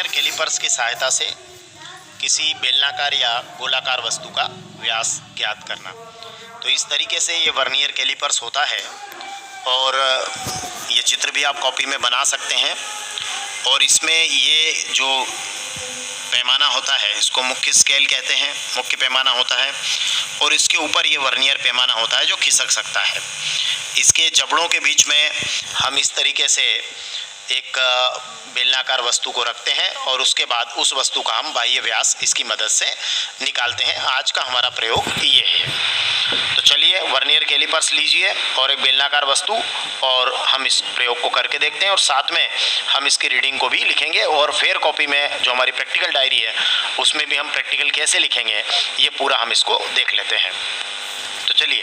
Callipers की सहायता से किसी बेलनाकार या गोलाकार वस्तु का व्यास ज्ञात करना। तो इस तरीके से ये वर्नियर कैलिपर्स होता है और ये चित्र भी आप कॉपी में बना सकते हैं। और इसमें ये जो पैमाना होता है इसको मुख्य स्केल कहते हैं, मुख्य पैमाना होता है, और इसके ऊपर ये वर्नियर पैमाना होता है जो खिसक सकता है। इसके जबड़ों के बीच में हम इस तरीके से एक बेलनाकार वस्तु को रखते हैं और उसके बाद उस वस्तु का हम बाह्य व्यास इसकी मदद से निकालते हैं। आज का हमारा प्रयोग ये है। तो चलिए वर्नियर कैलिपर्स लीजिए और एक बेलनाकार वस्तु, और हम इस प्रयोग को करके देखते हैं और साथ में हम इसकी रीडिंग को भी लिखेंगे। और फेयर कॉपी में जो हमारी प्रैक्टिकल डायरी है उसमें भी हम प्रैक्टिकल कैसे लिखेंगे ये पूरा हम इसको देख लेते हैं। तो चलिए,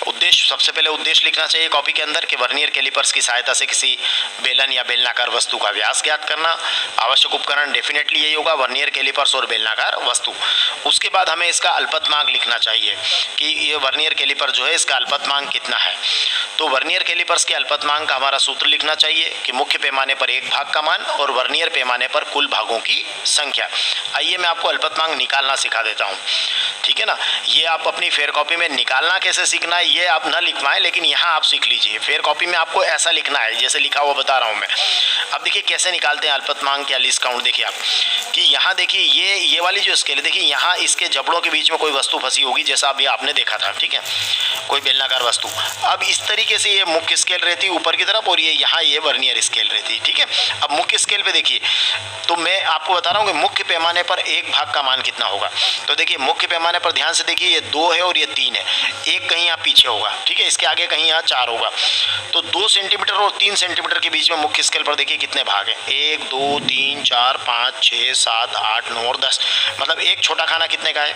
उद्देश्य, सबसे पहले उद्देश्य लिखना चाहिए कॉपी के अंदर कि वर्नियर कैलिपर्स की सहायता से किसी बेलन या बेलनाकार वस्तु का व्यास ज्ञात करना। आवश्यक उपकरण डेफिनेटली यही होगा, वर्नियर कैलिपर्स और बेलनाकार वस्तु। उसके बाद हमें इसका अल्पतमांक लिखना चाहिए कि ये वर्नियर कैलिपर जो है इसका अल्पतमांक कितना है। तो वर्नियर कैलिपर्स के अल्पतमांक का हमारा सूत्र लिखना चाहिए कि मुख्य पैमाने पर एक भाग का मान और वर्नियर पैमाने पर कुल भागों की संख्या। आइए मैं आपको अल्पतमांक निकालना सिखा देता हूँ, ठीक है ना। ये आप अपनी फेयर कॉपी में निकालना कैसे सीखना है ये आप ना लिख पाएँ, लेकिन यहाँ आप सीख लीजिए। फेयर कॉपी में आपको ऐसा लिखना है जैसे लिखा हुआ बता रहा हूँ मैं। अब देखिए कैसे निकालते हैं अल्पतमांक या लीस्ट काउंट। देखिए आप कि यहाँ देखिए ये वाली जो स्केल है, देखिए यहाँ इसके जबड़ों के बीच में कोई वस्तु फंसी होगी जैसा अभी आपने देखा था, ठीक है, कोई बेलनाकार वस्तु। अब इस तरीके से ये मुख्य स्केल रहती है ऊपर की तरफ और ये यहाँ ये वर्नियर स्केल रहती है, ठीक है। अब मुख्य स्केल पे देखिए, तो मैं आपको बता रहा हूँ कि मुख्य पैमाने पर एक भाग का मान कितना होगा। तो देखिए मुख्य पैमाने पर ध्यान से देखिए, ये 2 है और ये 3 है, एक कहीं यहाँ पीछे होगा, ठीक है, इसके आगे कहीं यहाँ 4 होगा। तो 2 सेंटीमीटर और 3 सेंटीमीटर के बीच में मुख्य स्केल पर देखिए कितने भाग हैं, 1 2 3 4 5 6 7 8 9 और 10। मतलब एक छोटा खाना कितने का है,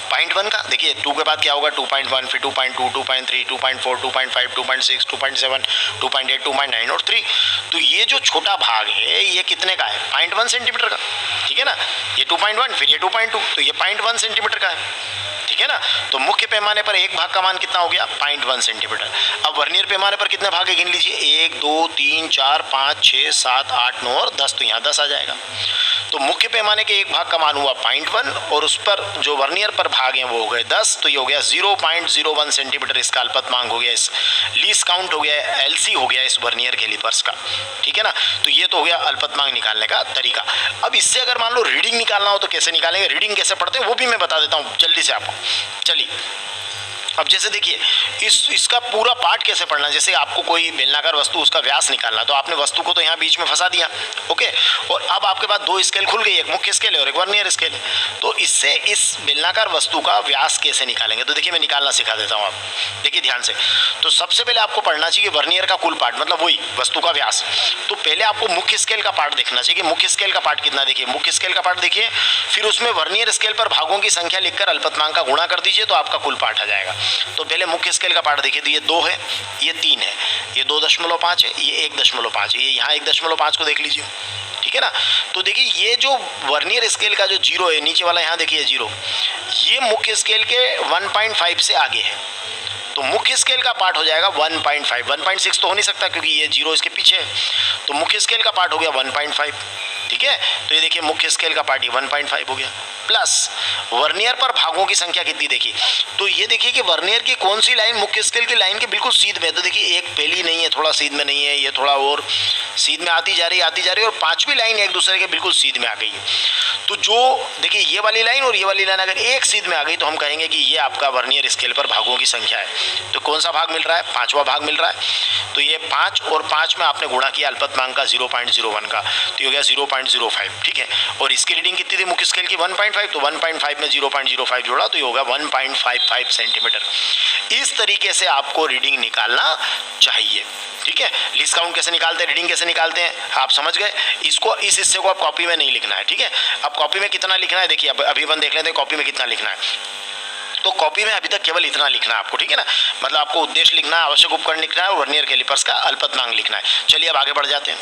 0.1 का। देखिए 2 के बाद क्या होगा, 2.1, फिर 2.2, 2.3, 2.4, 2.5, 2.6, 2.7, 2.8, 2.9 और 3। तो ये जो छोटा भाग है ये कितने का है, 0.1 सेंटीमीटर का, ठीक है ना। ये 2.1, फिर ये 2.2, तो ये 0.1 सेंटीमीटर का है, ठीक है ना। तो मुख्य पैमाने पर एक भाग का मान कितना हो गया, 0.1 सेंटीमीटर। अब वर्नियर पैमाने पर कितने भाग है गिन लीजिए, 1 2 3 4 5 6 7 8 9 और 10, तो यहाँ 10 आ जाएगा। तो मुख्य पैमाने के एक भाग का मान हुआ 0.1 और उस पर जो वर्नियर पर भाग हैं वो हो गए 10, तो ये हो गया 0.01 सेंटीमीटर इसका अल्पतमांक हो गया, इस लीस्ट काउंट हो गया, एलसी हो गया इस वर्नियर कैलिपर्स का, ठीक है ना। तो ये तो हो गया अल्पतमांक निकालने का तरीका। अब इससे अगर मान लो रीडिंग निकालना हो तो कैसे निकालेंगे, रीडिंग कैसे पढ़ते हैं वो भी मैं बता देता हूँ जल्दी से आपको। चलिए, अब जैसे देखिए इसका पूरा पार्ट कैसे पढ़ना है। जैसे आपको कोई बेलनाकार वस्तु उसका व्यास निकालना, तो आपने वस्तु को तो यहाँ बीच में फंसा दिया, ओके, और अब आपके पास 2 स्केल खुल गई, एक मुख्य स्केल है और एक वर्नियर स्केल है। तो इससे इस बेलनाकार वस्तु का व्यास कैसे निकालेंगे, तो देखिए मैं निकालना सिखा देता हूँ, आप देखिए ध्यान से। तो सबसे पहले आपको पढ़ना चाहिए वर्नियर का कुल पार्ट, मतलब वही वस्तु का व्यास। तो पहले आपको मुख्य स्केल का पार्ट देखना चाहिए कि मुख्य स्केल का पार्ट कितना। देखिए मुख्य स्केल का पार्ट देखिए, फिर उसमें वर्नियर स्केल पर भागों की संख्या लिखकर अल्पतमांक का गुणा कर दीजिए तो आपका कुल पार्ट आ जाएगा। तो पहले मुख्य स्केल का पार्ट देखिए, तो ये 2 है, ये 3 है, ये 2.5 है, ये 1.5 है, ये यहाँ 1.5 को देख लीजिए, ठीक है ना। तो देखिए ये जो वर्नियर स्केल का जो 0 है नीचे वाला, यहाँ देखिए 0, ये मुख्य स्केल के 1.5 से आगे है। तो मुख्य स्केल का पार्ट हो जाएगा 1.5, 1.6 तो हो नहीं सकता क्योंकि ये 0 इसके पीछे है। तो मुख्य स्केल का पार्ट हो गया 1.5, ठीक है। तो ये देखिए मुख्य स्केल का पार्ट 1.5 हो गया, प्लस वर्नियर पर भागों की संख्या कितनी देखिए। तो ये देखिए कि वर्नियर की कौन सी लाइन मुख्य स्केल की लाइन के बिल्कुल सीध में। तो देखिए एक पहली नहीं है, थोड़ा सीध में नहीं है, ये थोड़ा और सीध में आती जा रही है, और 5वीं लाइन एक दूसरे के बिल्कुल सीध में आ गई है। तो जो देखिए ये वाली लाइन और ये वाली लाइन अगर एक सीध में आ गई तो हम कहेंगे कि ये आपका वर्नियर स्केल पर भागों की संख्या है। तो कौन सा भाग मिल रहा है, 5वां भाग मिल रहा है। तो ये 5 और 5 में आपने गुणा किया अल्पतमांक का 0.01 का, तो हो गया 0.05, ठीक है। और इसकी रीडिंग कितनी थी मुख्य स्केल की, 1.5, तो 1.5 में 0.05 जोड़ा तो ये होगा 1.55 सेंटीमीटर। इस तरीके से आपको रीडिंग निकालना चाहिए, ठीक है। लीस्ट काउंट कैसे निकालते हैं, रीडिंग कैसे निकालते हैं आप समझ गए। इसको, इस हिस्से को आप कॉपी में नहीं लिखना है, ठीक है। अब कॉपी में कितना लिखना है देखिए, अब अभी अपन देख लेते हैं कॉपी में कितना लिखना है। तो कॉपी में अभी तक केवल इतना लिखना है आपको, ठीक है ना। मतलब आपको उद्देश्य लिखना है, आवश्यक उपकरण लिखना है और वर्नियर कैलिपर्स का अल्पतमांक लिखना है। चलिए अब आगे बढ़ जाते हैं।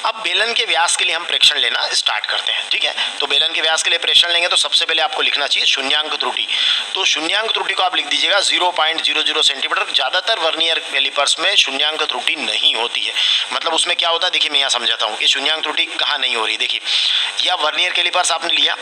अब बेलन के व्यास के लिए हम प्रेक्षण लेना स्टार्ट करते हैं। ठीक है, तो बेलन के व्यास के लिए प्रेक्षण लेंगे तो सबसे पहले आपको लिखना चाहिए शून्यांक त्रुटि। तो शून्यांक त्रुटि को आप लिख दीजिएगा 0.00 सेंटीमीटर। ज़्यादातर वर्नियर कैलिपर्स में शून्यांक त्रुटि नहीं होती है। मतलब उसमें क्या होता है, देखिए मैं यहाँ समझाता हूँ कि शून्यांक त्रुटि कहाँ नहीं हो रही। देखिए यह वर्नियर कैलिपर्स आपने लिया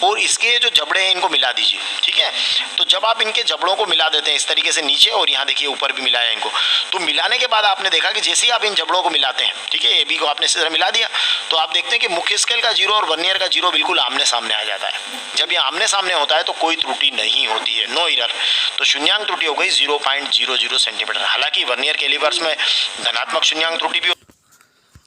और इसके जो जबड़े हैं इनको मिला दीजिए। ठीक है, तो जब आप इनके जबड़ों को मिला देते हैं इस तरीके से नीचे, और यहाँ देखिए ऊपर भी मिलाया इनको, तो मिलाने के बाद आपने देखा कि जैसे ही आप इन जबड़ों को मिलाते हैं, ठीक है, ए बी को आपने इस तरह मिला दिया, तो आप देखते हैं कि मुख्य स्केल का 0 और वर्नियर का 0 बिल्कुल आमने सामने आ जाता है। जब ये आमने सामने होता है तो कोई त्रुटि नहीं होती है, नो एरर। तो शून्यांक त्रुटि हो गई 0.00 सेंटीमीटर। हालांकि वर्नियर कैलिपर्स में धनात्मक शून्यांक त्रुटि भी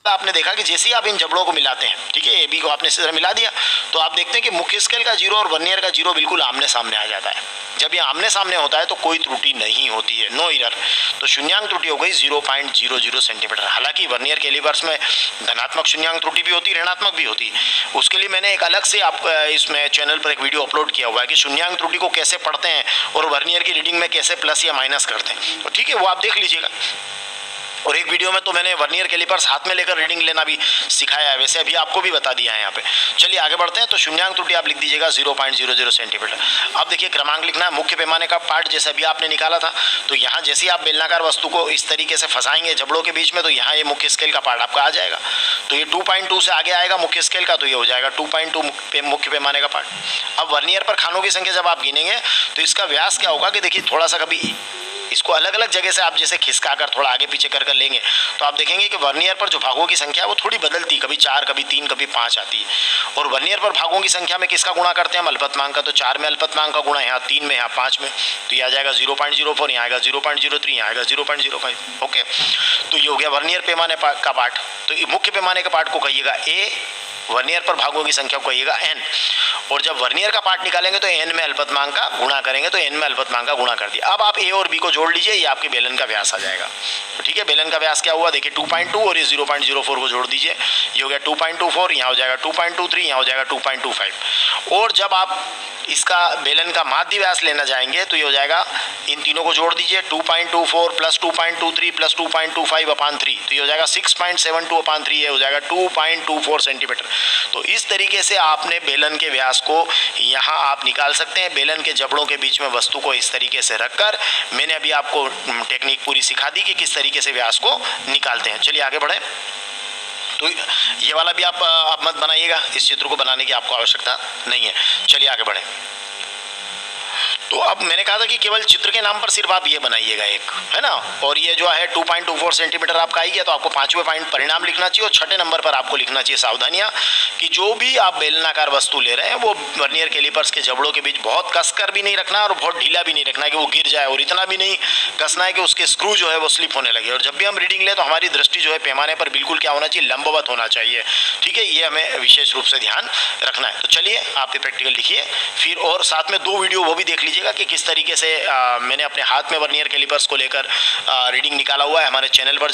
आपने देखा कि जैसे ही आप इन जबड़ों को मिलाते हैं, ठीक है, ए बी को आपने इस तरह मिला दिया, तो आप देखते हैं कि मुख्य स्केल का 0 और वर्नियर का 0 बिल्कुल आमने सामने आ जाता है। जब ये आमने सामने होता है तो कोई त्रुटि नहीं होती है, नो एरर। तो शून्यांक त्रुटि हो गई 0.00 सेंटीमीटर। हालांकि वर्नियर कैलिपर्स में धनात्मक शून्यांक त्रुटि भी होती है, ऋणात्मक भी होती है। उसके लिए मैंने एक अलग से आप इसमें चैनल पर एक वीडियो अपलोड किया हुआ है कि शून्यांक त्रुटि को कैसे पढ़ते हैं और वर्नियर की रीडिंग में कैसे प्लस या माइनस करते हैं। तो ठीक है, वो आप देख लीजिएगा। और एक वीडियो में तो मैंने वर्नियर कैलिपर्स हाथ में लेकर रीडिंग लेना भी सिखाया है, वैसे अभी आपको भी बता दिया है यहाँ पे। चलिए आगे बढ़ते हैं। तो शून्यांक त्रुटि आप लिख दीजिएगा 0.00 सेंटीमीटर। अब देखिए क्रमांक लिखना है। मुख्य पैमाने का पार्ट जैसे अभी आपने निकाला था, तो यहाँ जैसे ही आप बेलनाकार वस्तु को इस तरीके से फंसाएंगे जबड़ों के बीच में, तो यहाँ ये मुख्य स्केल का पार्ट आपका आ जाएगा। तो ये 2.2 से आगे आएगा मुख्य स्केल का, तो ये हो जाएगा 2.2 मुख्य पैमाने का पार्ट। अब वर्नियर पर खानों की संख्या जब आप गिनेंगे तो इसका व्यास क्या होगा कि देखिए थोड़ा सा कभी इसको अलग अलग जगह से आप जैसे खिसका कर थोड़ा आगे पीछे कर लेंगे तो आप देखेंगे कि वर्नियर पर जो भागों की संख्या है वो थोड़ी बदलती, कभी 4, कभी 3, कभी 5 आती है। और वर्नियर पर भागों की संख्या में किसका गुणा करते हैं हम? अल्पतमांक का। तो 4 में अल्पतमांक का गुणा, यहाँ 3 में, यहाँ 5 में, तो ये आ जाएगा 0.04, यहाँ आएगा 0.03, यहाँ आएगा 0.05। ओके, तो ये हो गया वर्नियर पैमाने का पार्ट। तो मुख्य पैमाने के पार्ट को कहिएगा ए, वर्नियर पर भागों की संख्या को कहिएगा n। और जब वर्नियर का पार्ट निकालेंगे तो n में अल्पतमांक का गुणा करेंगे, तो n में अल्पतमांक का गुणा कर दिया। अब आप a और b को जोड़ लीजिए, ये आपके बेलन का व्यास आ जाएगा। तो ठीक है, बेलन का व्यास क्या हुआ देखिए 2.2, और ये 0.04 को जोड़ दीजिए, ये हो गया 2.24, यहाँ हो जाएगा 2.23, यहाँ हो जाएगा 2.25। और जब आप इसका बेलन का माध्य व्यास लेना जाएंगे तो ये हो जाएगा, इन तीनों को जोड़ दीजिए, 2.24 प्लस 2.23 प्लस 2.25/3, तो ये हो जाएगा 6.72/3, ये हो जाएगा 2.24 सेंटीमीटर। तो इस तरीके से आपने बेलन के व्यास को यहाँ आप निकाल सकते हैं। बेलन के जबड़ों के बीच में वस्तु को इस तरीके से रखकर मैंने अभी आपको टेक्निक पूरी सिखा दी कि किस तरीके से व्यास को निकालते हैं। चलिए आगे बढ़ें। तो ये वाला भी आप मत बनाइएगा, इस चित्र को बनाने की आपको आवश्यकता नहीं है। चलिए आगे बढ़ें। तो अब मैंने कहा था कि केवल चित्र के नाम पर सिर्फ आप ये बनाइएगा एक, है ना। और ये जो है 2.24 सेंटीमीटर आपका आई गया, तो आपको 5वें पॉइंट परिणाम लिखना चाहिए। और 6ठे नंबर पर आपको लिखना चाहिए सावधानियां कि जो भी आप बेलनाकार वस्तु ले रहे हैं वो वर्नियर कैलिपर्स के जबड़ों के बीच बहुत कसकर भी नहीं रखना और बहुत ढीला भी नहीं रखना कि वो गिर जाए, और इतना भी नहीं कसना है कि उसके स्क्रू जो है वो स्लिप होने लगे। और जब भी हम रीडिंग लें तो हमारी दृष्टि जो है पैमाने पर बिल्कुल क्या होना चाहिए, लंबवत होना चाहिए। ठीक है, ये हमें विशेष रूप से ध्यान रखना है। तो चलिए आप ये प्रैक्टिकल लिखिए फिर, और साथ में 2 वीडियो वो भी देख लीजिएगा कि किस तरीके से मैंने अपने हाथ में वर्नियर कैलिपर्स को लेकर रीडिंग निकाला हुआ है। हमारे चैनल पर